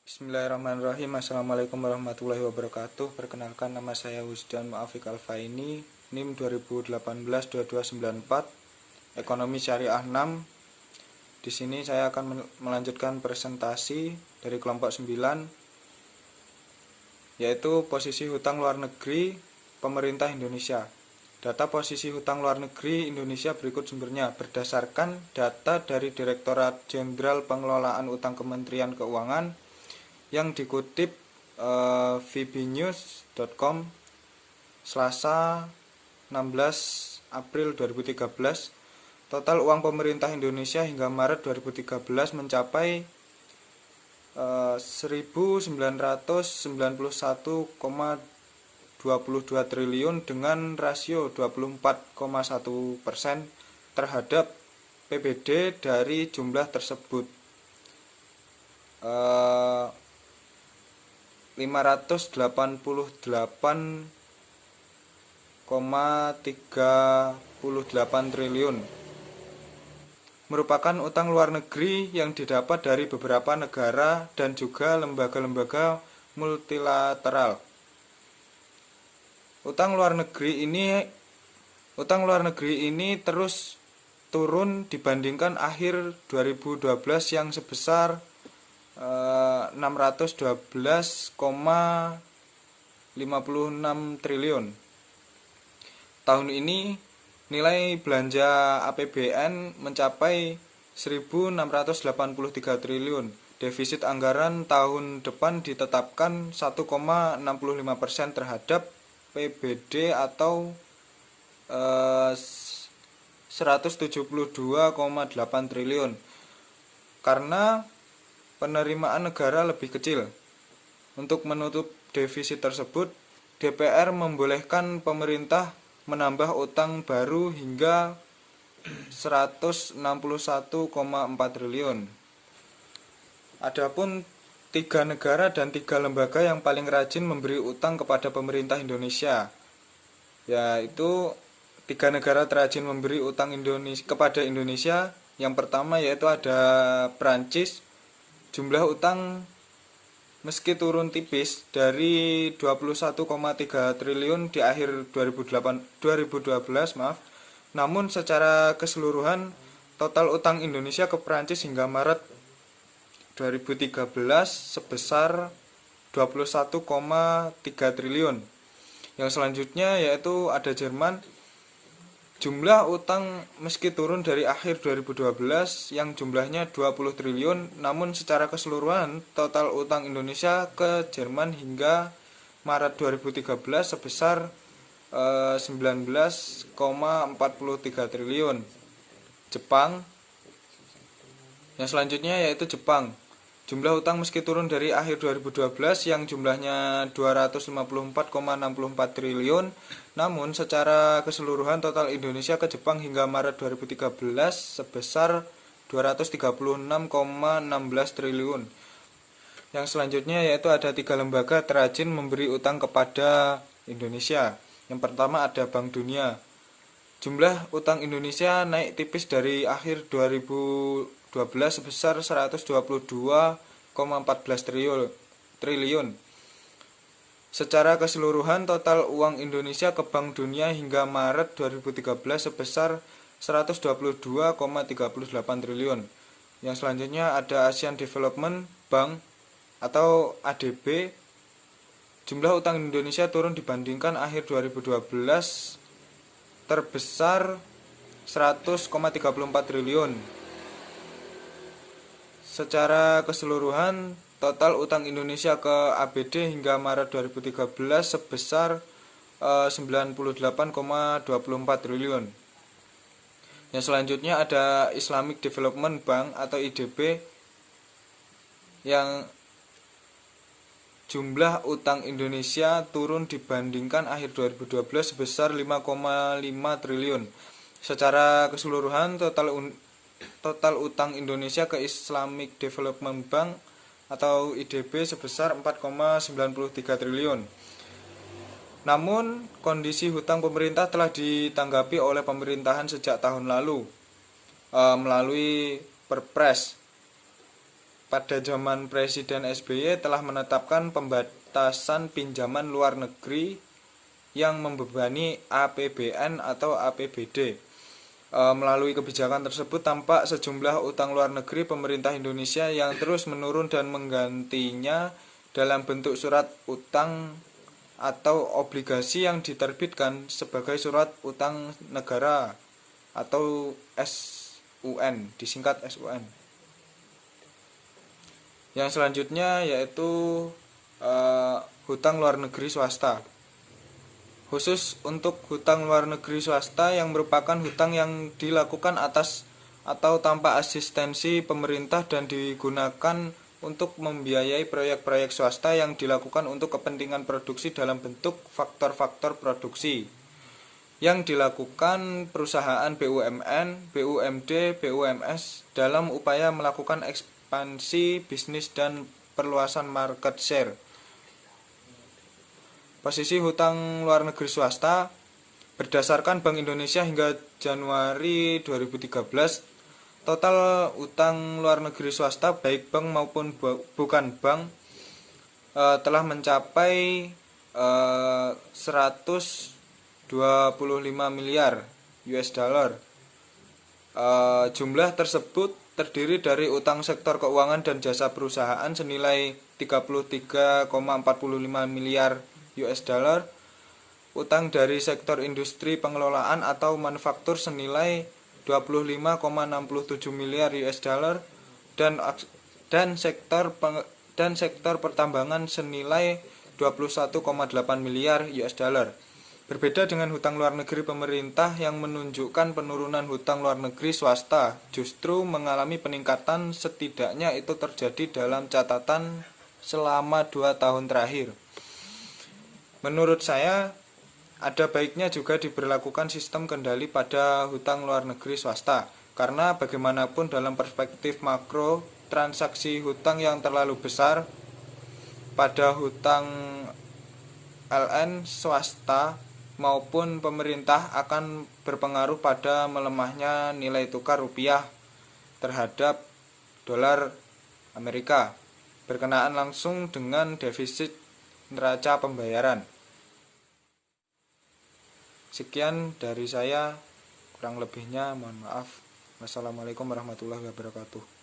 Bismillahirrahmanirrahim. Assalamualaikum warahmatullahi wabarakatuh. Perkenalkan, nama saya Wisdan Muafik Alfaini, NIM 2018-2294, Ekonomi Syariah 6. Di sini saya akan melanjutkan presentasi dari kelompok 9, yaitu posisi hutang luar negeri pemerintah Indonesia. Data posisi hutang luar negeri Indonesia berikut sumbernya berdasarkan data dari Direktorat Jenderal Pengelolaan Utang Kementerian Keuangan yang dikutip vbnews.com Selasa 16 April 2013. Total uang pemerintah Indonesia hingga Maret 2013 mencapai 1.991,22 triliun dengan rasio 24,1% terhadap PBD. Dari jumlah tersebut 588,38 triliun merupakan utang luar negeri yang didapat dari beberapa negara dan juga lembaga-lembaga multilateral. Utang luar negeri ini terus turun dibandingkan akhir 2012 yang sebesar 612,56 triliun. Tahun ini nilai belanja APBN mencapai 1.683 triliun. Defisit anggaran tahun depan ditetapkan 1,65% terhadap PBD atau 172,8 triliun. Karena penerimaan negara lebih kecil. Untuk menutup defisit tersebut, DPR membolehkan pemerintah menambah utang baru hingga 161,4 triliun. Adapun 3 negara dan 3 lembaga yang paling rajin memberi utang kepada pemerintah Indonesia, yaitu 3 negara terrajin memberi utang kepada Indonesia. Yang pertama yaitu ada Prancis. Jumlah utang meski turun tipis dari 21,3 triliun di akhir 2012, namun secara keseluruhan total utang Indonesia ke Prancis hingga Maret 2013 sebesar 21,3 triliun. Yang selanjutnya yaitu ada Jerman. Jumlah utang meski turun dari akhir 2012 yang jumlahnya 20 triliun, namun secara keseluruhan total utang Indonesia ke Jerman hingga Maret 2013 sebesar 19,43 triliun. Jepang. Yang selanjutnya yaitu Jepang. Jumlah utang meski turun dari akhir 2012 yang jumlahnya 254,64 triliun, namun secara keseluruhan total Indonesia ke Jepang hingga Maret 2013 sebesar 236,16 triliun. Yang selanjutnya yaitu ada 3 lembaga terrajin memberi utang kepada Indonesia. Yang pertama ada Bank Dunia. Jumlah utang Indonesia naik tipis dari akhir 2012 sebesar 122,14 triliun. Secara keseluruhan total uang Indonesia ke Bank Dunia hingga Maret 2013 sebesar 122,38 triliun. Yang selanjutnya ada Asian Development Bank atau ADB. Jumlah utang Indonesia turun dibandingkan akhir 2012 terbesar 100,34 triliun. Secara keseluruhan total utang Indonesia ke ABD hingga Maret 2013 sebesar 98,24 triliun. Yang selanjutnya ada Islamic Development Bank atau IDB yang jumlah utang Indonesia turun dibandingkan akhir 2012 sebesar 5,5 triliun. Secara keseluruhan total utang Indonesia ke Islamic Development Bank atau IDB sebesar 4,93 triliun. Namun, kondisi hutang pemerintah telah ditanggapi oleh pemerintahan sejak tahun lalu melalui Perpres pada zaman Presiden SBY telah menetapkan pembatasan pinjaman luar negeri yang membebani APBN atau APBD. Melalui kebijakan tersebut tampak sejumlah utang luar negeri pemerintah Indonesia yang terus menurun dan menggantinya dalam bentuk surat utang atau obligasi yang diterbitkan sebagai surat utang negara atau SUN, disingkat SUN. Yang selanjutnya yaitu hutang luar negeri swasta. Khusus untuk hutang luar negeri swasta yang merupakan hutang yang dilakukan atas atau tanpa asistensi pemerintah dan digunakan untuk membiayai proyek-proyek swasta yang dilakukan untuk kepentingan produksi dalam bentuk faktor-faktor produksi yang dilakukan perusahaan BUMN, BUMD, BUMS dalam upaya melakukan ekspansi bisnis dan perluasan market share. Posisi hutang luar negeri swasta berdasarkan Bank Indonesia hingga Januari 2013, total utang luar negeri swasta baik bank maupun bukan bank telah mencapai 125 miliar US dollar. Jumlah tersebut terdiri dari utang sektor keuangan dan jasa perusahaan senilai 33,45 miliar US dollar, utang dari sektor industri pengelolaan atau manufaktur senilai 25,67 miliar US dollar dan sektor pertambangan senilai 21,8 miliar US dollar. Berbeda dengan hutang luar negeri pemerintah yang menunjukkan penurunan hutang luar negeri swasta justru mengalami peningkatan, setidaknya itu terjadi dalam catatan selama 2 tahun terakhir. Menurut saya, ada baiknya juga diberlakukan sistem kendali pada hutang luar negeri swasta, karena bagaimanapun dalam perspektif makro, transaksi hutang yang terlalu besar pada hutang LN swasta maupun pemerintah akan berpengaruh pada melemahnya nilai tukar rupiah terhadap dolar Amerika, berkenaan langsung dengan defisit neraca pembayaran. Sekian dari saya, kurang lebihnya mohon maaf. Wassalamualaikum warahmatullahi wabarakatuh.